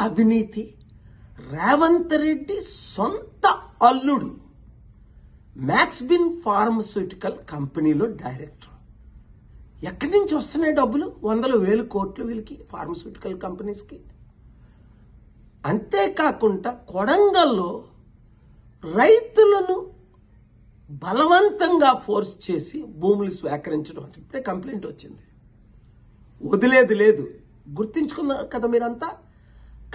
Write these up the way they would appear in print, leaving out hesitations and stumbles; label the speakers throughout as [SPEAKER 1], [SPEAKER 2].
[SPEAKER 1] అవినీతి. రేవంత్ రెడ్డి సొంత అల్లుడు మ్యాక్స్బిన్ ఫార్మస్యూటికల్ కంపెనీలో డైరెక్టర్. ఎక్కడి నుంచి వస్తున్నాయి డబ్బులు? 100,000 కోట్లు వీళ్ళకి, ఫార్మస్యూటికల్ కంపెనీస్కి. అంతేకాకుండా కొడంగల్లో రైతులను బలవంతంగా ఫోర్స్ చేసి భూములు స్వీకరించడం అంటే ఇప్పుడే కంప్లైంట్ వచ్చింది. వదిలేది లేదు. గుర్తించుకున్నారు కదా మీరంతా.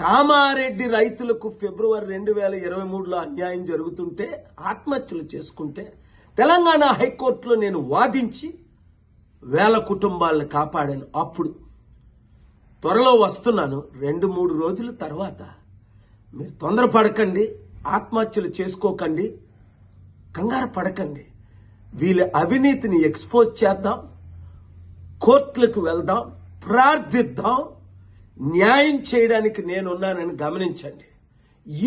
[SPEAKER 1] కామారెడ్డి రైతులకు ఫిబ్రవరి 2023లో అన్యాయం జరుగుతుంటే, ఆత్మహత్యలు చేసుకుంటే తెలంగాణ హైకోర్టులో నేను వాదించి 1000 కుటుంబాలను కాపాడాను. అప్పుడు త్వరలో వస్తున్నాను. 2-3 రోజుల తర్వాత మీరు తొందరపడకండి, ఆత్మహత్యలు చేసుకోకండి, కంగారు పడకండి. వీళ్ళ అవినీతిని ఎక్స్పోజ్ చేద్దాం, కోర్టులకు వెళ్దాం, ప్రార్థిద్దాం. న్యాయం చేయడానికి నేనున్నానని గమనించండి.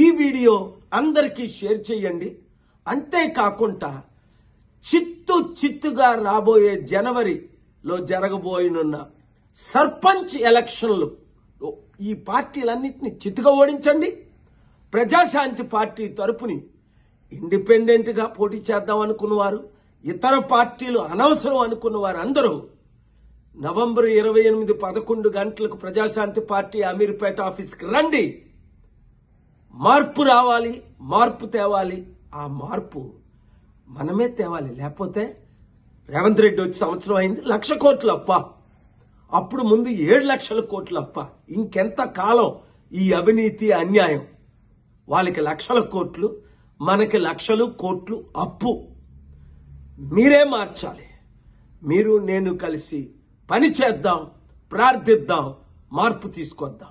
[SPEAKER 1] ఈ వీడియో అందరికీ షేర్ చేయండి. అంతేకాకుండా చిత్తుగా రాబోయే జనవరిలో జరగబోయనున్న సర్పంచ్ ఎలక్షన్లు ఈ పార్టీలన్నింటినీ చిత్తుగా ఓడించండి. ప్రజాశాంతి పార్టీ తరపుని ఇండిపెండెంట్గా పోటీ చేద్దాం అనుకున్నవారు, ఇతర పార్టీలు అనవసరం అనుకున్న వారు అందరూ నవంబర్ 28 11 గంటలకు ప్రజాశాంతి పార్టీ అమీర్పేట ఆఫీస్కి రండి. మార్పు రావాలి, మార్పు తేవాలి. ఆ మార్పు మనమే తేవాలి. లేకపోతే రేవంత్ రెడ్డి వచ్చి సంవత్సరం అయింది, 1,00,000 కోట్లు అప్ప. అప్పుడు ముందు 7,00,000 కోట్లు అప్ప. ఇంకెంత కాలం ఈ అవినీతి అన్యాయం? వాళ్ళకి 1,00,000 కోట్లు, మనకి 1,00,000 కోట్లు అప్పు. మీరే మార్చాలి. మీరు నేను కలిసి పని చేద్దాం, ప్రార్థిద్దాం, మార్పు తీసుకొద్దాం.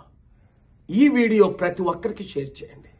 [SPEAKER 1] ఈ వీడియో ప్రతి ఒక్కరికి షేర్ చేయండి.